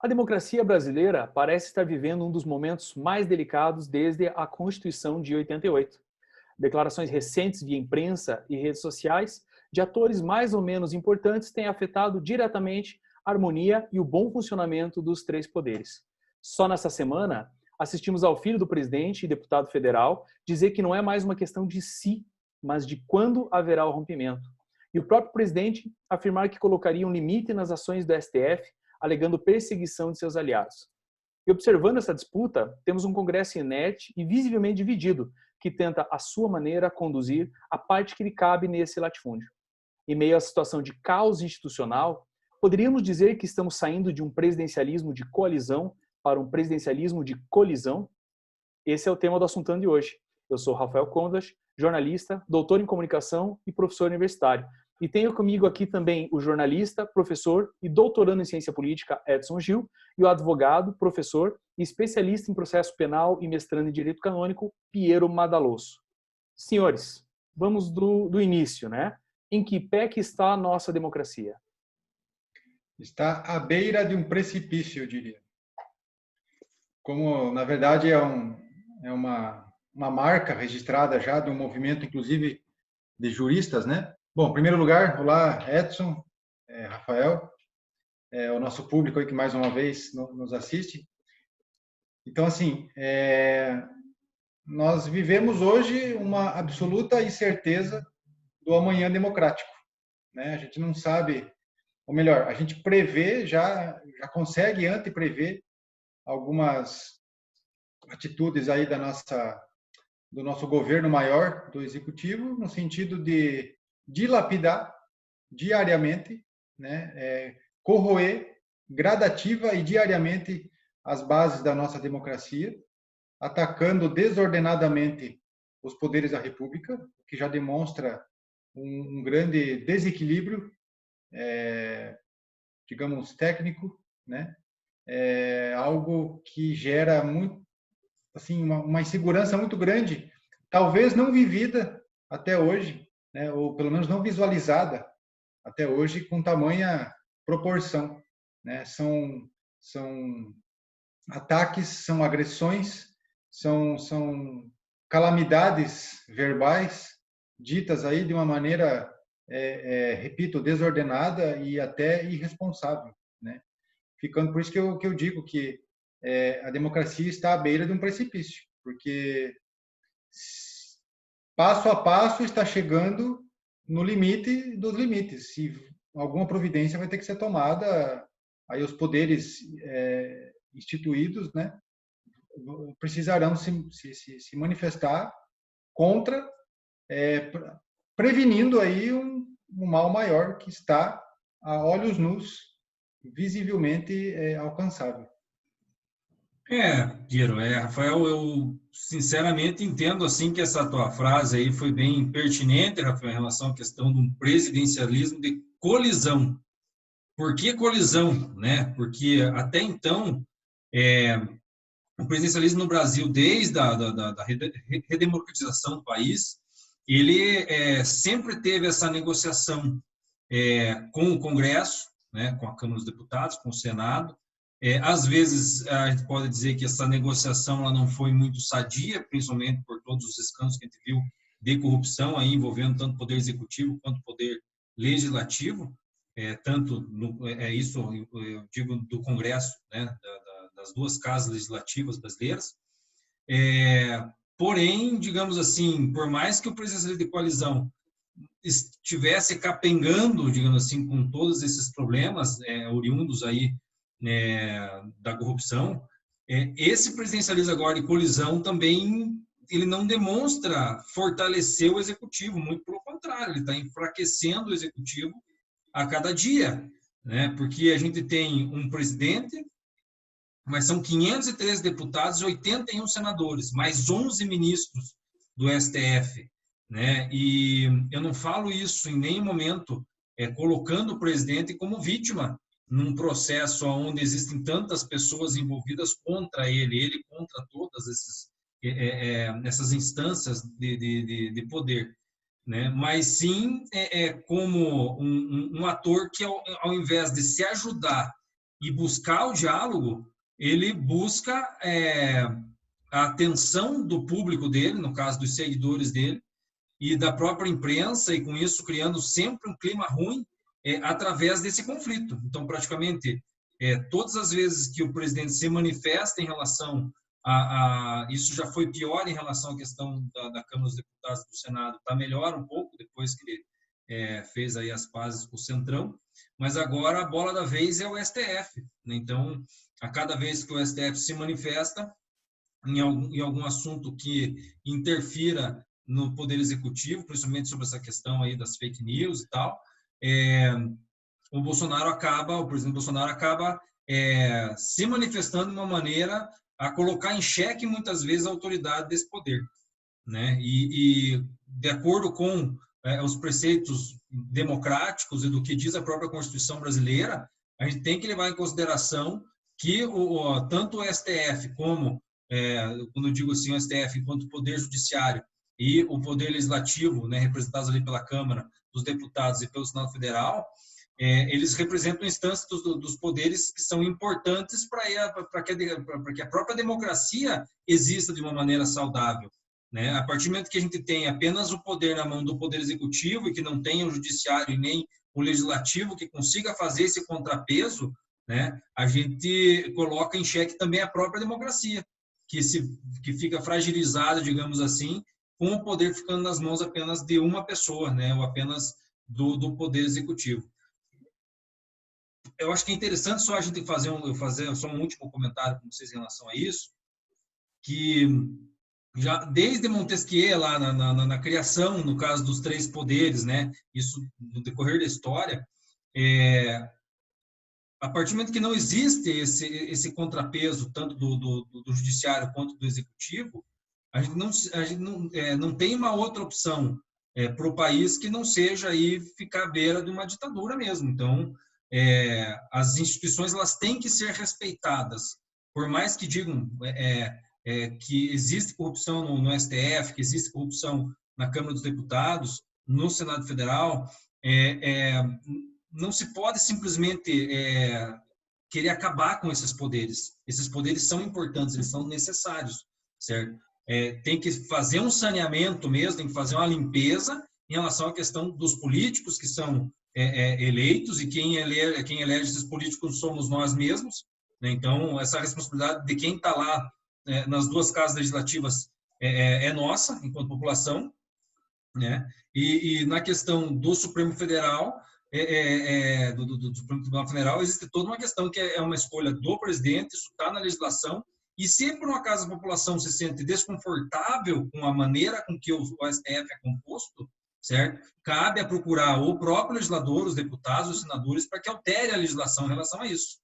A democracia brasileira parece estar vivendo um dos momentos mais delicados desde a Constituição de 88. Declarações recentes via imprensa e redes sociais de atores mais ou menos importantes têm afetado diretamente a harmonia e o bom funcionamento dos três poderes. Só nessa semana, assistimos ao filho do presidente e deputado federal dizer que não é mais uma questão de se, mas de quando haverá o rompimento. E o próprio presidente afirmar que colocaria um limite nas ações do STF, alegando perseguição de seus aliados. E observando essa disputa, temos um Congresso inerte e visivelmente dividido, que tenta, à sua maneira, conduzir a parte que lhe cabe nesse latifúndio. Em meio à situação de caos institucional, poderíamos dizer que estamos saindo de um presidencialismo de coalizão para um presidencialismo de colisão? Esse é o tema do Assuntando de hoje. Eu sou Rafael Condas, jornalista, doutor em comunicação e professor universitário. E tenho comigo aqui também o jornalista, professor e doutorando em ciência política Edson Gil e o advogado, professor e especialista em processo penal e mestrando em direito canônico Piero Madaloso. Senhores, vamos do início, né? Em que pé que está a nossa democracia? Está à beira de um precipício, eu diria. Como, na verdade, é uma marca registrada já de um movimento, inclusive, de juristas, né? Bom, em primeiro lugar, olá, Edson, Rafael, o nosso público aí que mais uma vez nos assiste. Então, assim, nós vivemos hoje uma absoluta incerteza do amanhã democrático, né? A gente não sabe, ou melhor, a gente prevê, já consegue anteprever algumas atitudes aí do nosso governo maior, do executivo, no sentido de dilapidar diariamente, né, corroer gradativa e diariamente as bases da nossa democracia, atacando desordenadamente os poderes da República, o que já demonstra um grande desequilíbrio, digamos, técnico, né? Algo que gera muito, assim, uma insegurança muito grande, talvez não vivida até hoje, né? Ou pelo menos não visualizada até hoje com tamanha proporção, né? São ataques, são agressões, são calamidades verbais ditas aí de uma maneira, repito, desordenada e até irresponsável, né? Ficando por isso que eu digo que a democracia está à beira de um precipício, porque passo a passo está chegando no limite dos limites. Se alguma providência vai ter que ser tomada, aí os poderes instituídos, né, precisarão se manifestar contra, prevenindo aí um mal maior que está a olhos nus, visivelmente alcançável. Piero, Rafael, eu sinceramente entendo assim que essa tua frase aí foi bem pertinente, Rafael, em relação à questão do presidencialismo de colisão. Por que colisão, né? Porque até então o presidencialismo no Brasil, desde a redemocratização do país, ele sempre teve essa negociação com o Congresso, né, com a Câmara dos Deputados, com o Senado. Às vezes, a gente pode dizer que essa negociação ela não foi muito sadia, principalmente por todos os escândalos que a gente viu de corrupção aí, envolvendo tanto o Poder Executivo quanto o Poder Legislativo, isso eu digo do Congresso, né, das duas casas legislativas brasileiras. Porém, digamos assim, por mais que o presidencialismo de coalizão estivesse capengando, digamos assim, com todos esses problemas oriundos aí da corrupção, esse presidencialismo agora de colisão também ele não demonstra fortalecer o executivo, muito pelo contrário, ele está enfraquecendo o executivo a cada dia, né? Porque a gente tem um presidente, mas são 513 deputados e 81 senadores, mais 11 ministros do STF, né? E eu não falo isso em nenhum momento colocando o presidente como vítima num processo onde existem tantas pessoas envolvidas contra ele contra todas essas instâncias de poder, né? Mas sim como um ator que, ao invés de se ajudar e buscar o diálogo, ele busca a atenção do público dele, no caso dos seguidores dele, e da própria imprensa, e com isso criando sempre um clima ruim através desse conflito. Então, praticamente, todas as vezes que o presidente se manifesta em relação isso já foi pior em relação à questão da Câmara dos Deputados do Senado, está melhor um pouco depois que ele fez aí as pazes com o Centrão, mas agora a bola da vez é o STF, né? Então, a cada vez que o STF se manifesta em algum assunto que interfira no Poder Executivo, principalmente sobre essa questão aí das fake news e tal, o presidente Bolsonaro acaba se manifestando de uma maneira a colocar em xeque muitas vezes a autoridade desse poder, né? E de acordo com os preceitos democráticos e do que diz a própria Constituição brasileira, a gente tem que levar em consideração que tanto o STF como, quando eu digo assim, o STF enquanto Poder Judiciário e o Poder Legislativo, né, representados ali pela Câmara dos Deputados e pelo Senado Federal, eles representam instâncias dos poderes que são importantes para que a própria democracia exista de uma maneira saudável, né? A partir do momento que a gente tem apenas o poder na mão do Poder Executivo e que não tem o Judiciário e nem o Legislativo que consiga fazer esse contrapeso, né, a gente coloca em xeque também a própria democracia, que fica fragilizada, digamos assim, com o poder ficando nas mãos apenas de uma pessoa, né, ou apenas do Poder Executivo. Eu acho que é interessante só a gente fazer só um último comentário com vocês em relação a isso, que já desde Montesquieu, lá na criação, no caso dos três poderes, né, isso no decorrer da história, a partir do momento que não existe esse contrapeso, tanto do judiciário quanto do executivo, a gente não tem uma outra opção para o país que não seja aí ficar à beira de uma ditadura mesmo. Então, as instituições elas têm que ser respeitadas, por mais que digam que existe corrupção no STF, que existe corrupção na Câmara dos Deputados, no Senado Federal, não se pode simplesmente querer acabar com esses poderes. Esses poderes são importantes, eles são necessários, certo? Tem que fazer um saneamento mesmo, tem que fazer uma limpeza em relação à questão dos políticos que são eleitos, e quem elege esses políticos somos nós mesmos, né? Então, essa responsabilidade de quem está lá nas duas casas legislativas é nossa, enquanto população, né? E na questão do Supremo Federal, do Supremo Tribunal Federal, existe toda uma questão que é uma escolha do presidente, isso está na legislação, e se por um acaso a população se sente desconfortável com a maneira com que o STF é composto, certo? Cabe a procurar o próprio legislador, os deputados, os senadores, para que altere a legislação em relação a isso,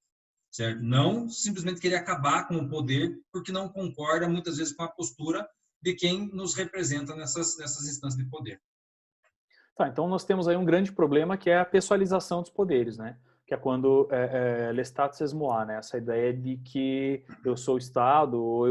certo? Não simplesmente querer acabar com o poder porque não concorda muitas vezes com a postura de quem nos representa nessas instâncias de poder. Tá, então nós temos aí um grande problema que é a pessoalização dos poderes, né? Que é quando l'estat c'est moi, né? Essa ideia de que eu sou o Estado ou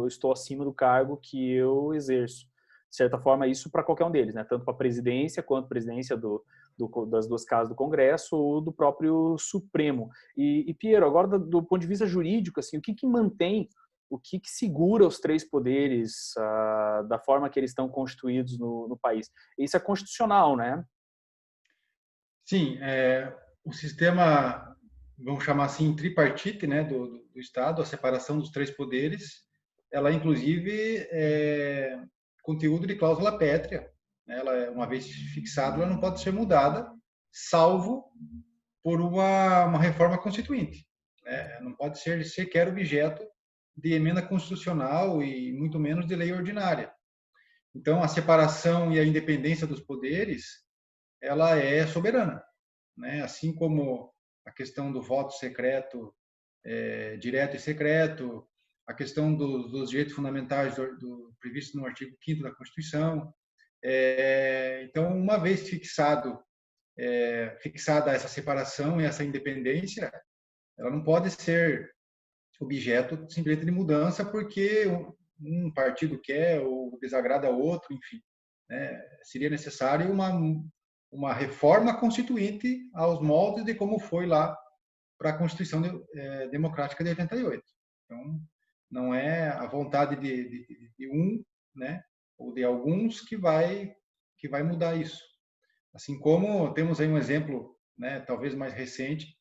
estou acima do cargo que eu exerço. De certa forma, isso para qualquer um deles, né? Tanto para a presidência quanto a presidência das duas casas do Congresso ou do próprio Supremo. E Piero, agora do ponto de vista jurídico, assim, o que mantém, o que segura os três poderes da forma que eles estão constituídos no país? Isso é constitucional, né? Sim, o sistema, vamos chamar assim, tripartite, né, do Estado, a separação dos três poderes, ela inclusive é conteúdo de cláusula pétrea, né? Ela, uma vez fixada, ela não pode ser mudada, salvo por uma reforma constituinte, né? Não pode ser sequer objeto de emenda constitucional e muito menos de lei ordinária. Então, a separação e a independência dos poderes, ela é soberana, né? Assim como a questão do voto secreto, direto e secreto, a questão dos direitos fundamentais previsto no artigo 5º da Constituição. Então, uma vez fixada essa separação e essa independência, ela não pode ser objeto simplesmente de mudança porque um partido quer ou desagrada outro, enfim, né? Seria necessário uma reforma constituinte aos moldes de como foi lá para a Constituição Democrática de 88. Então, não é a vontade de um, né, ou de alguns que vai mudar isso. Assim como temos aí um exemplo, né, talvez mais recente,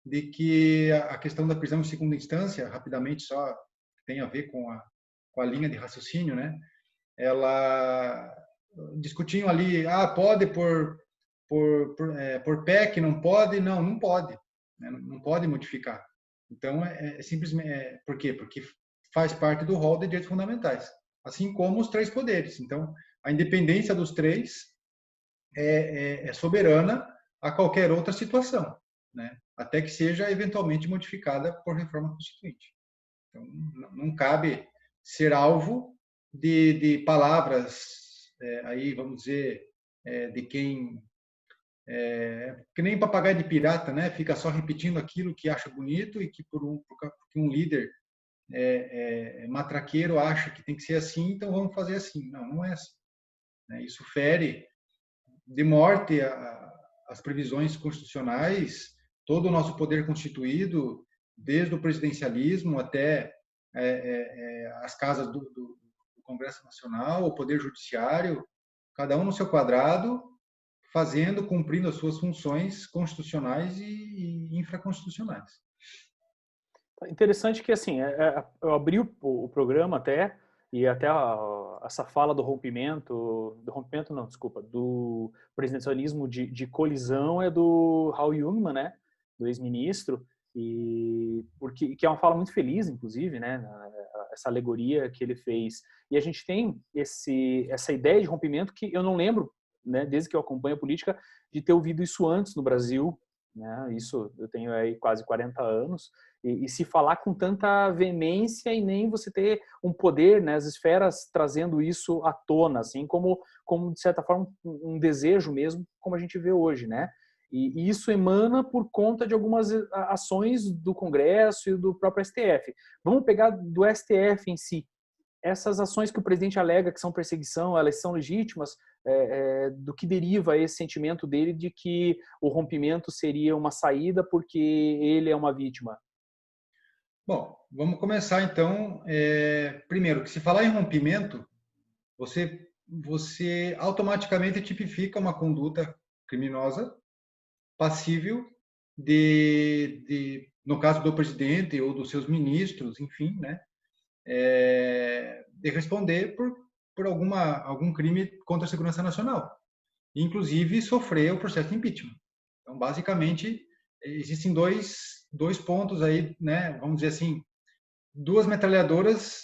de que a questão da prisão em segunda instância, rapidamente só tem a ver com a linha de raciocínio, né? Ela discutiam ali, pode por PEC, não pode? Não pode, né? Não pode modificar. Então, simplesmente, por quê? Porque faz parte do rol de direitos fundamentais, assim como os três poderes. Então, a independência dos três é soberana a qualquer outra situação, né? Até que seja eventualmente modificada por reforma constituinte. Então, não cabe ser alvo de palavras, aí vamos dizer, de quem que nem papagaio de pirata, né? Fica só repetindo aquilo que acha bonito e que porque um líder matraqueiro acha que tem que ser assim, então vamos fazer assim. Não é assim, né? Isso fere de morte as previsões constitucionais, todo o nosso poder constituído, desde o presidencialismo até as casas do Congresso Nacional, o Poder Judiciário, cada um no seu quadrado, cumprindo as suas funções constitucionais e infraconstitucionais. Interessante que, assim, eu abri o programa até, e até essa fala do presidencialismo de colisão é do Raul Jungmann, né, do ex-ministro, que é uma fala muito feliz, inclusive, né, essa alegoria que ele fez. E a gente tem essa ideia de rompimento que eu não lembro, né, desde que eu acompanho a política, de ter ouvido isso antes no Brasil, né? Isso eu tenho aí quase 40 anos, e se falar com tanta veemência e nem você ter um poder, né, as esferas trazendo isso à tona, assim, como de certa forma um desejo mesmo, como a gente vê hoje, né? E isso emana por conta de algumas ações do Congresso e do próprio STF. Vamos pegar do STF em si. Essas ações que o presidente alega que são perseguição, elas são legítimas, do que deriva esse sentimento dele de que o rompimento seria uma saída porque ele é uma vítima? Bom, vamos começar então. Primeiro, que se falar em rompimento, você automaticamente tipifica uma conduta criminosa passível no caso do presidente ou dos seus ministros, enfim, né, de responder por algum crime contra a segurança nacional, inclusive sofrer o processo de impeachment. Então, basicamente, existem dois pontos aí, né, vamos dizer assim, duas metralhadoras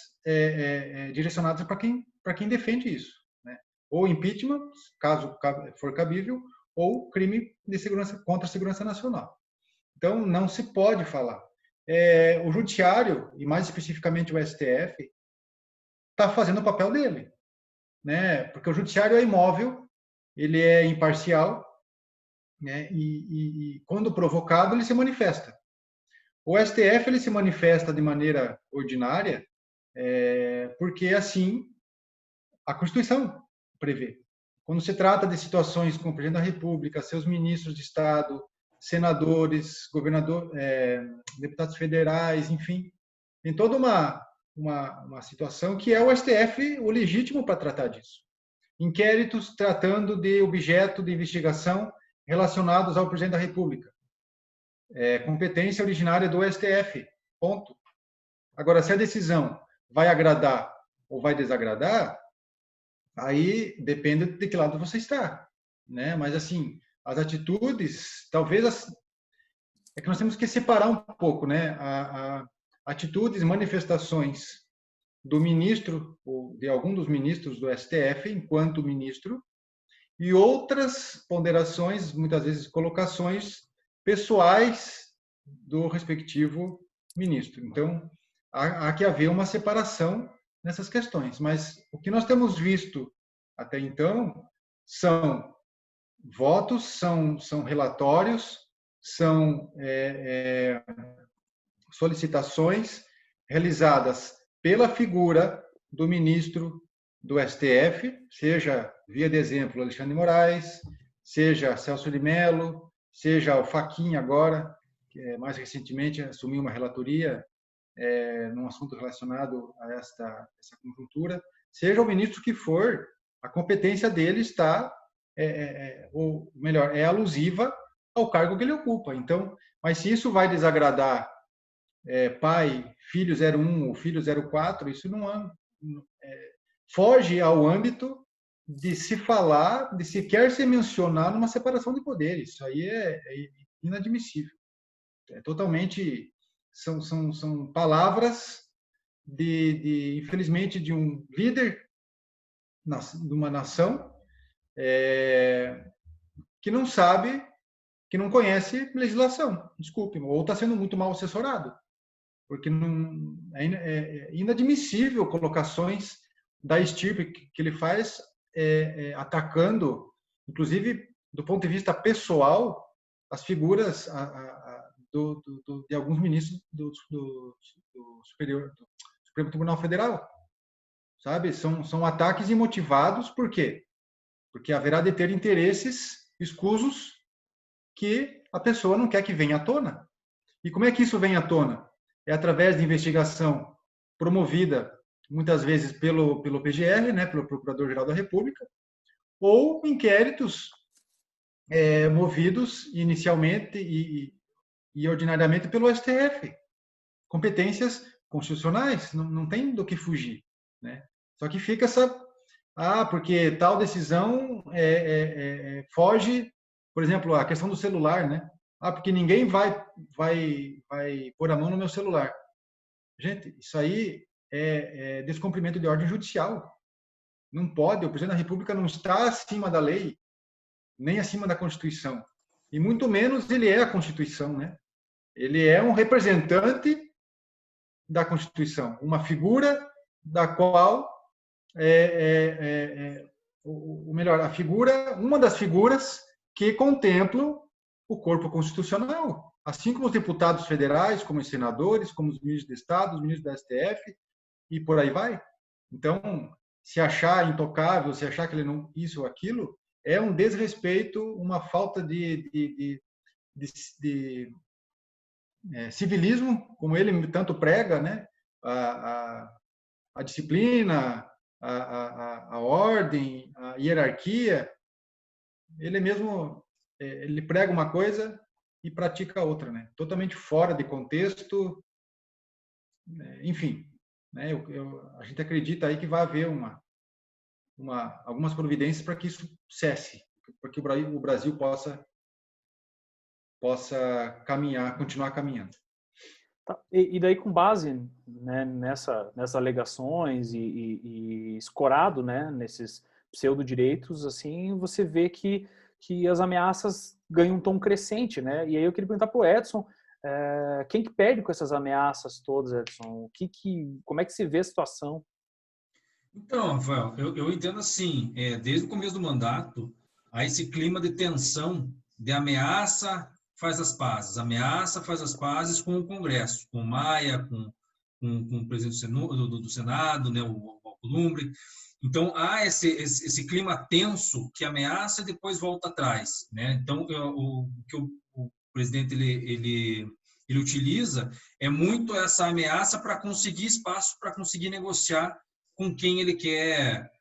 direcionadas para quem defende isso, né? Ou impeachment, caso for cabível, ou crime de segurança contra a segurança nacional. Então, não se pode falar. O judiciário, e mais especificamente o STF, está fazendo o papel dele, né? Porque o judiciário é imóvel, ele é imparcial, né? E quando provocado, ele se manifesta. O STF ele se manifesta de maneira ordinária, porque assim a Constituição prevê. Quando se trata de situações como o presidente da República, seus ministros de Estado, senadores, deputados federais, enfim, tem toda uma situação que é o STF o legítimo para tratar disso. Inquéritos tratando de objeto de investigação relacionados ao presidente da República. Competência originária do STF, ponto. Agora, se a decisão vai agradar ou vai desagradar, aí depende de que lado você está, né? Mas, assim, as atitudes, talvez, é que nós temos que separar um pouco, né? Atitudes, manifestações do ministro, ou de algum dos ministros do STF, enquanto ministro, e outras ponderações, muitas vezes colocações pessoais do respectivo ministro. Então, há que haver uma separação nessas questões. Mas o que nós temos visto até então são votos, são relatórios, são solicitações realizadas pela figura do ministro do STF, seja, via de exemplo, Alexandre de Moraes, seja Celso de Mello, seja o Fachin agora. mais recentemente assumiu uma relatoria num assunto relacionado a essa conjuntura, seja o ministro que for, a competência dele está, ou melhor, é alusiva ao cargo que ele ocupa. Então, mas se isso vai desagradar pai, filho 01 ou filho 04, isso não foge ao âmbito de se falar, de sequer se mencionar numa separação de poderes. Isso aí é inadmissível. É totalmente são palavras infelizmente de um líder de uma nação que não sabe, que não conhece legislação. Desculpe, ou está sendo muito mal assessorado, porque não é inadmissível colocações da estirpe que ele faz atacando, inclusive do ponto de vista pessoal, as figuras de alguns ministros do Supremo Tribunal Federal, sabe? São ataques imotivados, por quê? Porque haverá de ter interesses escusos que a pessoa não quer que venha à tona. E como é que isso vem à tona? É através de investigação promovida muitas vezes pelo PGR, né, pelo Procurador-Geral da República, ou inquéritos movidos inicialmente e ordinariamente pelo STF. Competências constitucionais, não tem do que fugir, né? Só que fica porque tal decisão foge, por exemplo, a questão do celular, né? Porque ninguém vai pôr a mão no meu celular. Gente, isso aí é descumprimento de ordem judicial. Não pode, o presidente da República não está acima da lei, nem acima da Constituição. E muito menos ele é a Constituição, né? Ele é um representante da Constituição, uma figura da qual uma das figuras que contemplam o corpo constitucional, assim como os deputados federais, como os senadores, como os ministros de Estado, os ministros da STF e por aí vai. Então, se achar intocável, se achar que ele não isso ou aquilo, é um desrespeito, uma falta de civilismo, como ele tanto prega, né? A disciplina, a ordem, a hierarquia. Ele mesmo ele prega uma coisa e pratica outra, né? Totalmente fora de contexto, enfim, né? A gente acredita aí que vai haver algumas providências para que isso cesse, para que o Brasil possa caminhar, continuar caminhando. Tá. E daí, com base, né, nessas alegações e escorado, né, nesses pseudo-direitos, assim, você vê que as ameaças ganham um tom crescente, né? E aí eu queria perguntar para o Edson, quem que perde com essas ameaças todas, Edson? Como é que se vê a situação? Então, Rafael, eu entendo assim, desde o começo do mandato, há esse clima de tensão, de ameaça faz as pazes, ameaça faz as pazes com o Congresso, com o Maia, com o presidente do Senado, né, o Alcolumbre. Então, há esse clima tenso que ameaça e depois volta atrás, né? Então, o que o presidente ele utiliza é muito essa ameaça para conseguir espaço, para conseguir negociar com quem ele quer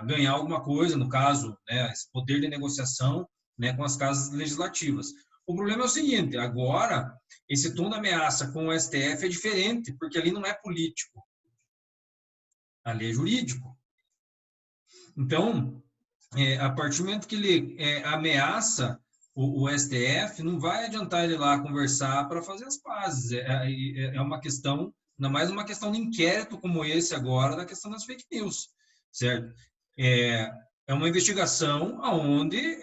ganhar alguma coisa, no caso, né, esse poder de negociação, né, com as casas legislativas. O problema é o seguinte, agora, esse tom de ameaça com o STF é diferente, porque ali não é político, ali é jurídico. Então, a partir do momento que ele ameaça o STF, não vai adiantar ele lá conversar para fazer as pazes. É uma questão, ainda mais uma questão de inquérito como esse agora, da questão das fake news, certo? É uma investigação onde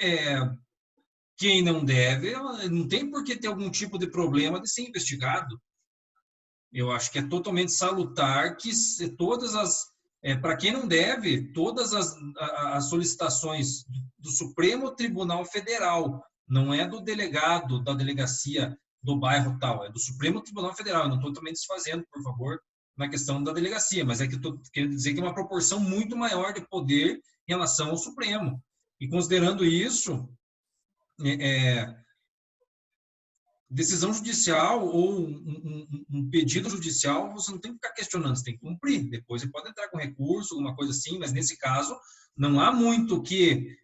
quem não deve, não tem por que ter algum tipo de problema de ser investigado. Eu acho que é totalmente salutar que todas as para quem não deve, todas as solicitações do Supremo Tribunal Federal, não é do delegado da delegacia do bairro tal, é do Supremo Tribunal Federal. Eu não estou também desfazendo, por favor, na questão da delegacia, mas é que estou querendo dizer que é uma proporção muito maior de poder em relação ao Supremo. E considerando isso, decisão judicial ou um pedido judicial, você não tem que ficar questionando, você tem que cumprir. Depois você pode entrar com recurso, alguma coisa assim, mas nesse caso não há muito o que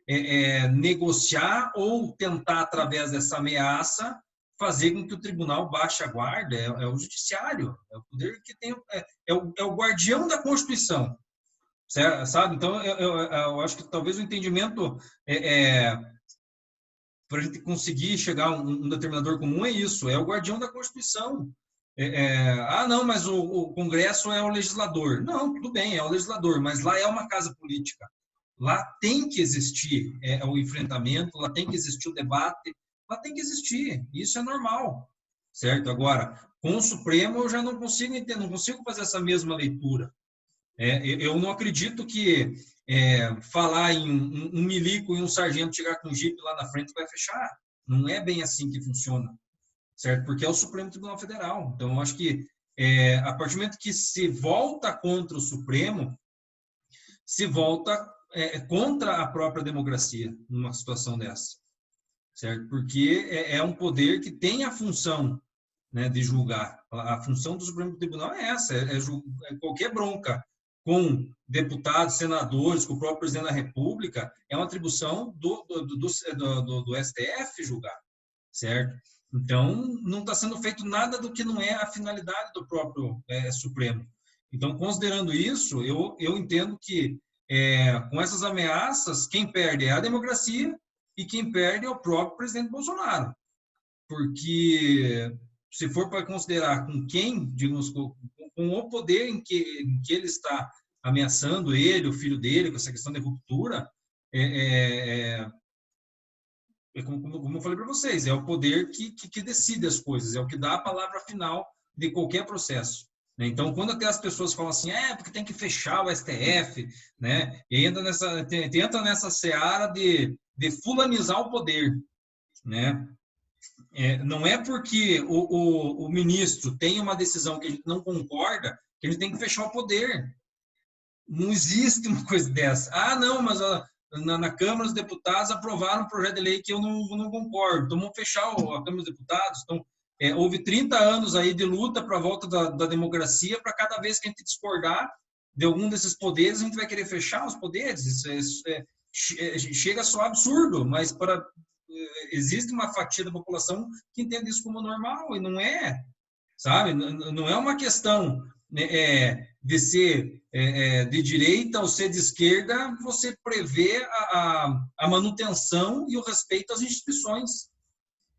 negociar ou tentar, através dessa ameaça, fazer com que o tribunal baixe a guarda. É o judiciário, é o poder que tem, é o guardião da Constituição, certo? Sabe? Então, eu acho que talvez o entendimento para a gente conseguir chegar a um determinador comum é isso, é o guardião da Constituição. Não, mas o Congresso é o legislador. Não, tudo bem, é o legislador, mas lá é uma casa política. Lá tem que existir o enfrentamento, lá tem que existir o debate, lá tem que existir. Isso é normal, certo? Agora, com o Supremo eu já não consigo entender, não consigo fazer essa mesma leitura. Eu não acredito que falar em um milico e um sargento chegar com um jipe lá na frente vai fechar. Não é bem assim que funciona, certo? Porque é o Supremo Tribunal Federal. Então, eu acho que a partir do momento que se volta contra o Supremo, se volta contra a própria democracia numa situação dessa, certo? Porque é um poder que tem a função, né, de julgar. A função do Supremo Tribunal é essa, qualquer bronca com deputados, senadores, com o próprio presidente da República, é uma atribuição do STF julgar, certo? Então, não está sendo feito nada do que não é a finalidade do próprio Supremo. Então, considerando isso, eu entendo que, com essas ameaças, quem perde é a democracia e quem perde é o próprio presidente Bolsonaro. Porque, se for para considerar com quem, digamos, com o poder em que ele está ameaçando ele, o filho dele, com essa questão de ruptura, como eu falei para vocês, é o poder que decide as coisas, é o que dá a palavra final de qualquer processo. Né? Então, quando até as pessoas falam assim, porque tem que fechar o STF, né? E entra nessa seara de fulanizar o poder, né? Não é porque o ministro tem uma decisão que a gente não concorda que a gente tem que fechar o poder. Não existe uma coisa dessa. Não, mas na Câmara dos Deputados aprovaram um projeto de lei que eu não concordo. Então, vamos fechar a Câmara dos Deputados. Então, houve 30 anos aí de luta para a volta da democracia, para cada vez que a gente discordar de algum desses poderes, a gente vai querer fechar os poderes. Isso chega a soar absurdo, mas existe uma fatia da população que entende isso como normal, e não é, sabe? Não é uma questão de ser de direita ou ser de esquerda, você prevê a manutenção e o respeito às instituições.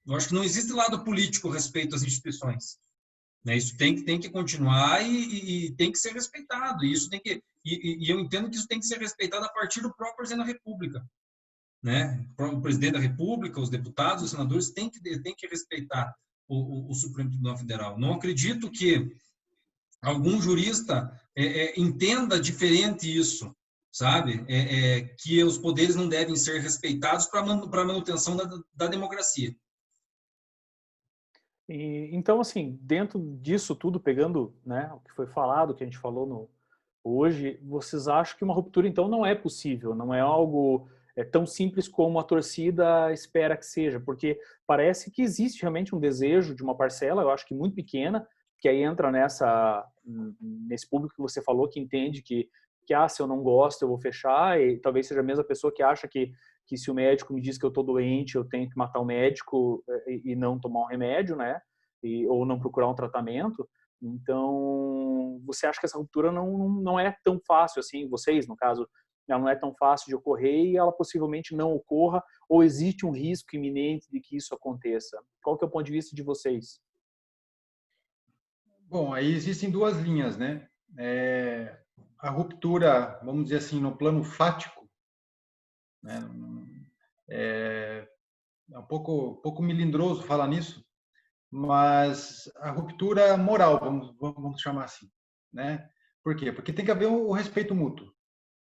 Eu acho que não existe lado político respeito às instituições. Né? Isso tem que continuar e tem que ser respeitado. E eu entendo que isso tem que ser respeitado a partir do próprio presidente da República. Né? O presidente da República, os deputados, os senadores têm que respeitar o Supremo Tribunal Federal. Não acredito que algum jurista entenda diferente isso, sabe? Que os poderes não devem ser respeitados para a manutenção da democracia. Então, assim, dentro disso tudo, pegando, né, o que foi falado, o que a gente falou hoje, vocês acham que uma ruptura, então, não é possível, não é algo tão simples como a torcida espera que seja, porque parece que existe realmente um desejo de uma parcela, eu acho que muito pequena, que aí entra nesse público que você falou, que entende que se eu não gosto, eu vou fechar, e talvez seja a mesma pessoa que acha que se o médico me diz que eu estou doente, eu tenho que matar o médico e não tomar um remédio, né? Ou não procurar um tratamento. Então, você acha que essa ruptura não é tão fácil assim, vocês, no caso, ela não é tão fácil de ocorrer e ela possivelmente não ocorra, ou existe um risco iminente de que isso aconteça? Qual que é o ponto de vista de vocês? Bom, aí existem duas linhas, né? A ruptura, vamos dizer assim, no plano fático, né? É um pouco melindroso falar nisso, mas a ruptura moral, vamos chamar assim, né? Por quê? Porque tem que haver o respeito mútuo.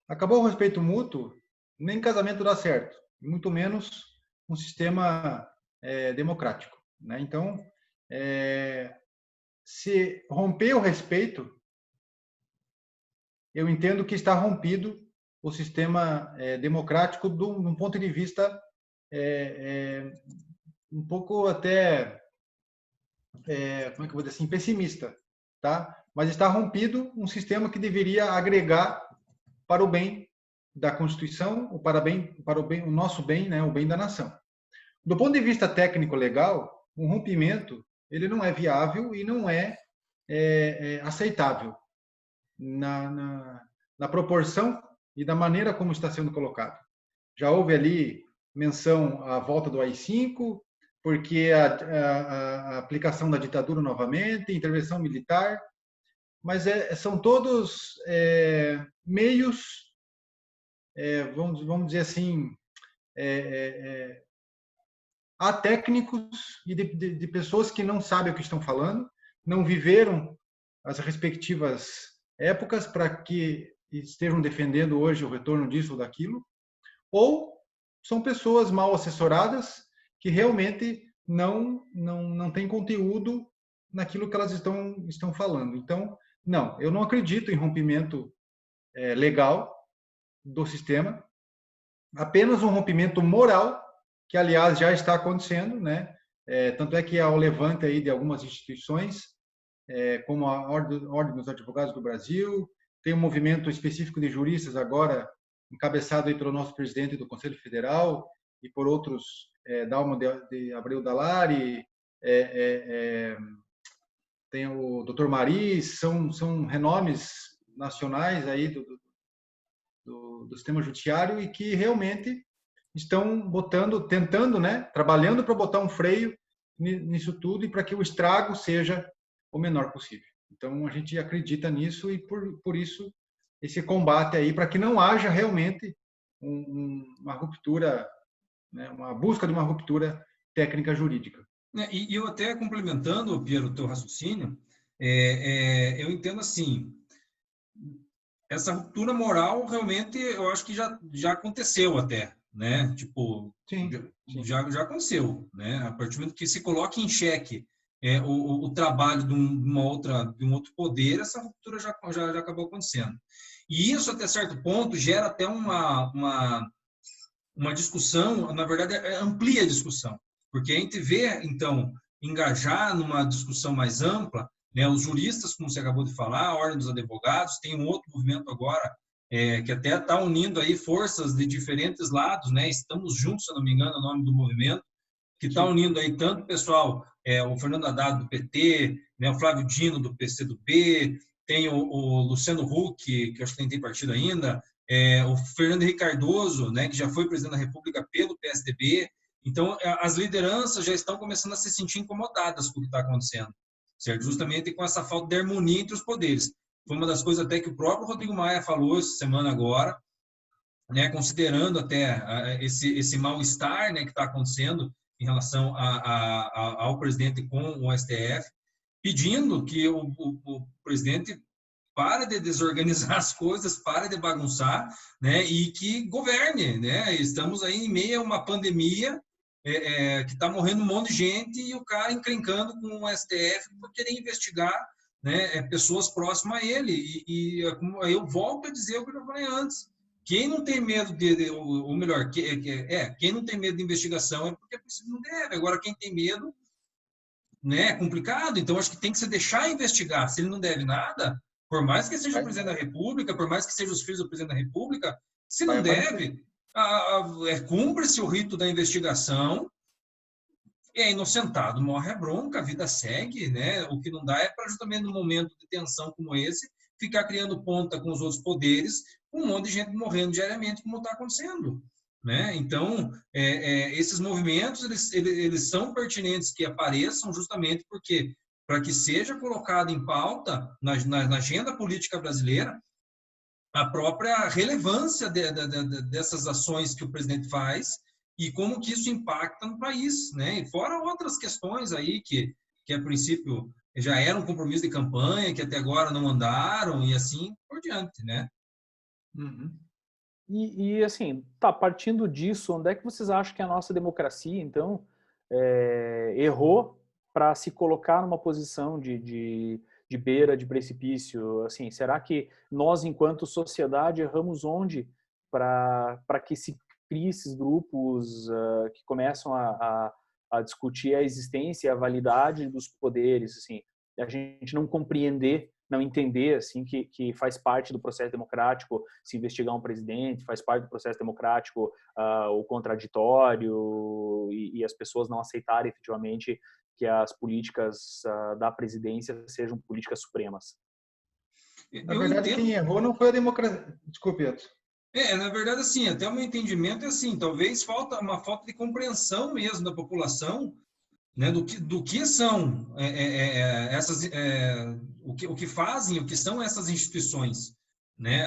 Acabou o respeito mútuo, nem casamento dá certo, muito menos um sistema democrático, né? Então, se romper o respeito, eu entendo que está rompido o sistema democrático de um ponto de vista um pouco até como é que eu vou dizer assim, pessimista, tá? Mas está rompido um sistema que deveria agregar para o bem da Constituição, o nosso bem, né, o bem da nação. Do ponto de vista técnico-legal, um rompimento ele não é viável e não é, aceitável na proporção e da maneira como está sendo colocado. Já houve ali menção à volta do AI-5, porque a aplicação da ditadura novamente, intervenção militar, mas são todos meios, vamos dizer assim, atécnicos e de pessoas que não sabem o que estão falando, não viveram as respectivas épocas para que estejam defendendo hoje o retorno disso ou daquilo, ou são pessoas mal assessoradas que realmente não têm conteúdo naquilo que elas estão falando. Então, não, eu não acredito em rompimento legal do sistema, apenas um rompimento moral, que, aliás, já está acontecendo, né? Tanto é que há o levante aí de algumas instituições, como a Ordem dos Advogados do Brasil, tem um movimento específico de juristas agora, encabeçado aí pelo nosso presidente do Conselho Federal e por outros, Dalma de Abreu Dalari, tem o Dr. Maris, são renomes nacionais aí do sistema judiciário e que realmente estão tentando, né, trabalhando para botar um freio nisso tudo e para que o estrago seja o menor possível. Então, a gente acredita nisso e, por isso, esse combate aí, para que não haja realmente uma ruptura, né, uma busca de uma ruptura técnica jurídica. E eu até complementando, Piero, o teu raciocínio, eu entendo assim, essa ruptura moral realmente eu acho que já aconteceu até, né? Tipo, sim. Já aconteceu, né? A partir do momento que se coloca em xeque o trabalho de um outro poder, essa ruptura já acabou acontecendo. E isso, até certo ponto, gera até uma discussão, na verdade, amplia a discussão, porque a gente vê, então, engajar numa discussão mais ampla, né, os juristas, como você acabou de falar, a Ordem dos Advogados, tem um outro movimento agora, que até está unindo aí forças de diferentes lados, né, Estamos Juntos, se eu não me engano, é o nome do movimento, que está unindo aí tanto o pessoal, o Fernando Haddad do PT, né, o Flávio Dino do PCdoB, tem o Luciano Huck, que eu acho que nem tem partido ainda, o Fernando Henrique Cardoso, né, que já foi presidente da República pelo PSDB. Então, as lideranças já estão começando a se sentir incomodadas com o que está acontecendo, certo? Justamente com essa falta de harmonia entre os poderes. Foi uma das coisas até que o próprio Rodrigo Maia falou essa semana agora, né, considerando até esse mal-estar, né, que está acontecendo em relação ao presidente com o STF, pedindo que o presidente pare de desorganizar as coisas, pare de bagunçar, né, e que governe, né? Estamos aí em meio a uma pandemia que está morrendo um monte de gente e o cara encrencando com o STF por querer investigar, né, pessoas próximas a ele. E eu volto a dizer o que eu falei antes. Quem não tem medo ou melhor, quem não tem medo de investigação é porque a princípio não deve. Agora, quem tem medo, né, é complicado. Então, acho que tem que se deixar investigar. Se ele não deve nada, por mais que seja o presidente da República, por mais que sejam os filhos do presidente da República, se não deve, cumpre-se o rito da investigação, é inocentado, morre a bronca, a vida segue, né? O que não dá é para justamente num momento de tensão como esse, ficar criando ponta com os outros poderes, com um monte de gente morrendo diariamente, como está acontecendo, né? Então, esses movimentos, eles são pertinentes que apareçam justamente porque, para que seja colocado em pauta na agenda política brasileira, a própria relevância dessas ações que o presidente faz e como que isso impacta no país, né? E fora outras questões aí que a princípio já eram um compromisso de campanha, que até agora não andaram e assim por diante, né? Uhum. E assim, partindo disso, onde é que vocês acham que a nossa democracia, então, errou para se colocar numa posição de beira, de precipício? Assim, será que nós, enquanto sociedade, erramos onde para que se crie esses grupos que começam a a discutir a existência e a validade dos poderes, assim, a gente não compreender, não entender assim que faz parte do processo democrático se investigar um presidente, faz parte do processo democrático o contraditório e as pessoas não aceitarem efetivamente que as políticas da presidência sejam políticas supremas. Na verdade, quem errou não foi a democracia. Desculpe, Edson. Na verdade, assim, até o meu entendimento é assim, talvez uma falta de compreensão mesmo da população, né, do que são o que fazem, o que são essas instituições, né?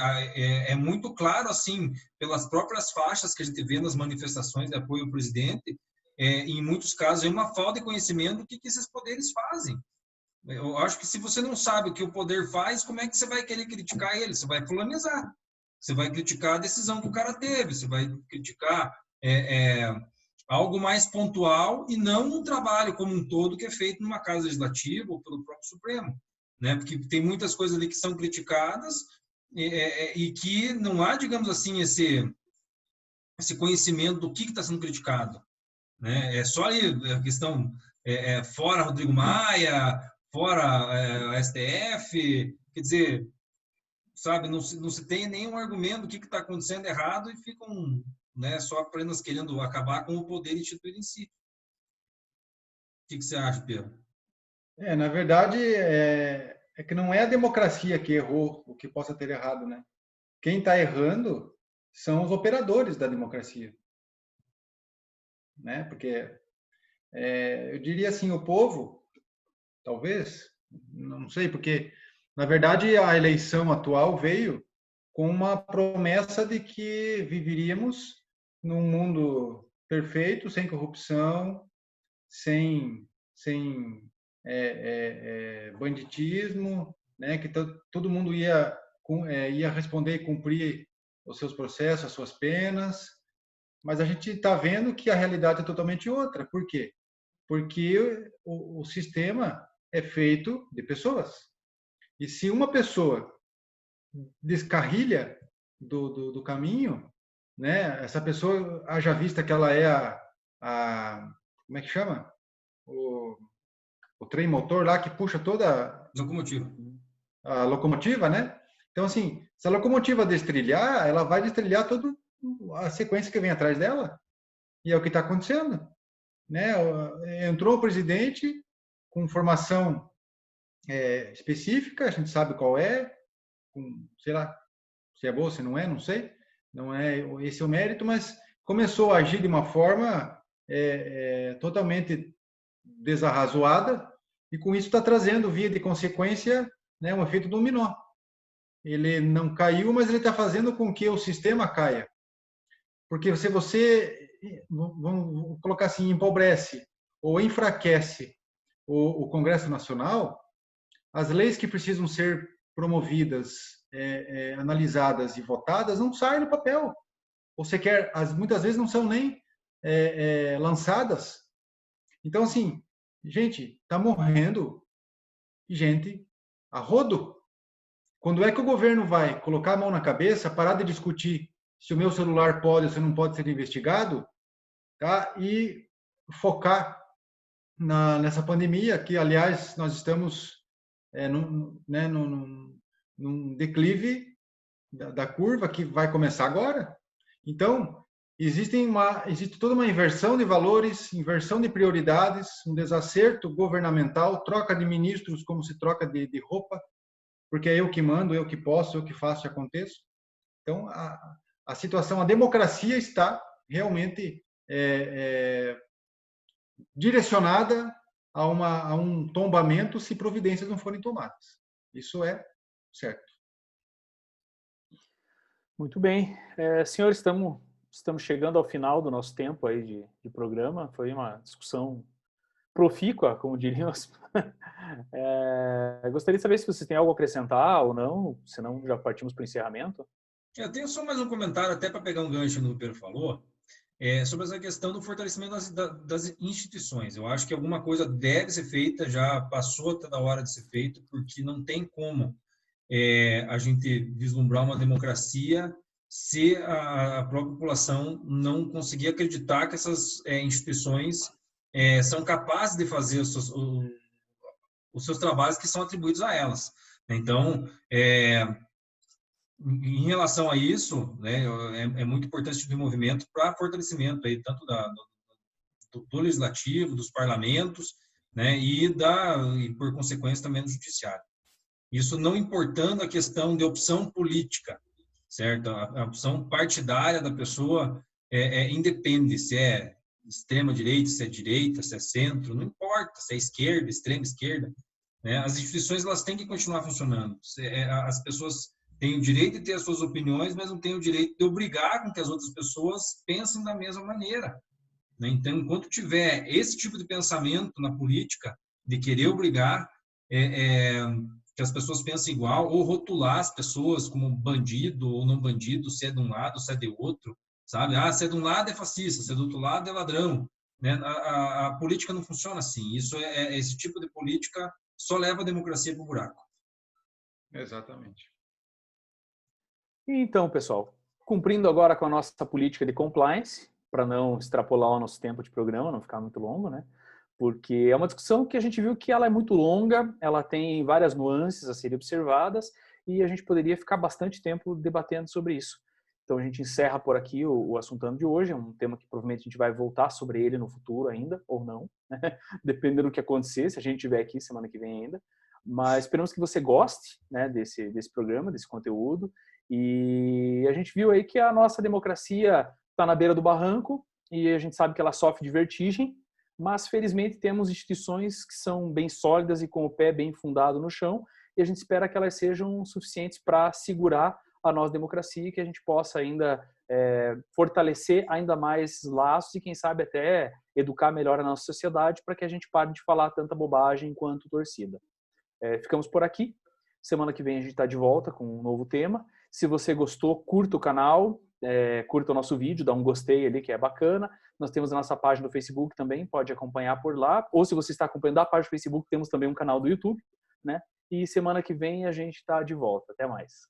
É muito claro, assim, pelas próprias faixas que a gente vê nas manifestações de apoio ao presidente, em muitos casos é uma falta de conhecimento do que esses poderes fazem. Eu acho que se você não sabe o que o poder faz, como é que você vai querer criticar ele? Você vai fulanizar. Você vai criticar a decisão que o cara teve, você vai criticar algo mais pontual e não um trabalho como um todo que é feito numa casa legislativa ou pelo próprio Supremo, né? Porque tem muitas coisas ali que são criticadas e que não há, digamos assim, esse conhecimento do que está sendo criticado, né? É só ali a questão fora Rodrigo Maia, fora STF, quer dizer, sabe, não se tem nenhum argumento do que está acontecendo errado e ficam, né, só apenas querendo acabar com o poder instituído em si. O que você acha, Pedro? Na verdade, é que não é a democracia que errou o que possa ter errado, né? Quem está errando são os operadores da democracia, né? Porque eu diria assim, o povo, talvez, não sei, porque na verdade a eleição atual veio com uma promessa de que viveríamos num mundo perfeito, sem corrupção, sem banditismo, né? Que todo mundo ia responder e cumprir os seus processos, as suas penas. Mas a gente está vendo que a realidade é totalmente outra. Por quê? Porque o sistema é feito de pessoas. E se uma pessoa descarrilha do caminho, né? Essa pessoa, haja vista que ela é como é que chama? O trem motor lá que puxa toda a locomotiva, né? Então, assim, se a locomotiva destrilhar, ela vai destrilhar toda a sequência que vem atrás dela. E é o que está acontecendo, né? Entrou o presidente com formação específica, a gente sabe qual é, sei lá, se é boa, se não é, não sei, não é esse o mérito, mas começou a agir de uma forma totalmente desarrazoada e com isso está trazendo, via de consequência, né, um efeito dominó. Ele não caiu, mas ele está fazendo com que o sistema caia. Porque se você, vamos colocar assim, empobrece ou enfraquece o Congresso Nacional, as leis que precisam ser promovidas, analisadas e votadas não saem do papel. Ou sequer, muitas vezes não são nem lançadas. Então, assim, gente, está morrendo gente a rodo. Quando é que o governo vai colocar a mão na cabeça, parar de discutir se o meu celular pode ou se não pode ser investigado, tá? E focar nessa pandemia, que, aliás, nós estamos num declive da curva que vai começar agora. Então, existe toda uma inversão de valores, inversão de prioridades, um desacerto governamental, troca de ministros como se troca de roupa, porque é eu que mando, eu que posso, eu que faço e aconteço. Então, a situação, a democracia está realmente direcionada a um tombamento se providências não forem tomadas. Isso é certo. Muito bem. Senhores, estamos chegando ao final do nosso tempo aí de programa. Foi uma discussão profícua, como diríamos. Gostaria de saber se vocês têm algo a acrescentar ou não, senão já partimos para o encerramento. Eu tenho só mais um comentário, até para pegar um gancho no que o Pedro falou, sobre essa questão do fortalecimento das instituições. Eu acho que alguma coisa deve ser feita, já passou até da hora de ser feito, porque não tem como a gente vislumbrar uma democracia se a própria população não conseguir acreditar que essas instituições são capazes de fazer os seus trabalhos que são atribuídos a elas. Em relação a isso, né, é muito importante esse tipo de movimento para fortalecimento aí, tanto do legislativo, dos parlamentos, né, e por consequência também do judiciário. Isso não importando a questão de opção política, certo? A opção partidária da pessoa independe se é extrema-direita, se é centro, não importa, se é esquerda, extrema-esquerda, né? As instituições elas têm que continuar funcionando. As pessoas têm o direito de ter as suas opiniões, mas não têm o direito de obrigar com que as outras pessoas pensem da mesma maneira, né? Então, enquanto tiver esse tipo de pensamento na política, de querer obrigar que as pessoas pensem igual, ou rotular as pessoas como bandido ou não bandido, se é de um lado, se é de outro, sabe? Ah, se é de um lado é fascista, se é do outro lado é ladrão, né? A política não funciona assim. Esse tipo de política só leva a democracia para o buraco. Exatamente. Então, pessoal, cumprindo agora com a nossa política de compliance, para não extrapolar o nosso tempo de programa, não ficar muito longo, né? Porque é uma discussão que a gente viu que ela é muito longa, ela tem várias nuances a serem observadas e a gente poderia ficar bastante tempo debatendo sobre isso. Então a gente encerra por aqui o assuntando de hoje, é um tema que provavelmente a gente vai voltar sobre ele no futuro ainda, ou não, né? Dependendo do que acontecer, se a gente estiver aqui semana que vem ainda. Mas esperamos que você goste, né, desse programa, desse conteúdo. E a gente viu aí que a nossa democracia está na beira do barranco e a gente sabe que ela sofre de vertigem, mas felizmente temos instituições que são bem sólidas e com o pé bem fundado no chão e a gente espera que elas sejam suficientes para segurar a nossa democracia e que a gente possa ainda fortalecer ainda mais laços e quem sabe até educar melhor a nossa sociedade para que a gente pare de falar tanta bobagem quanto torcida. Ficamos por aqui. Semana que vem a gente está de volta com um novo tema. Se você gostou, curta o canal, curta o nosso vídeo, dá um gostei ali que é bacana. Nós temos a nossa página do Facebook também, pode acompanhar por lá. Ou se você está acompanhando a página do Facebook, temos também um canal do YouTube, né? E semana que vem a gente está de volta. Até mais.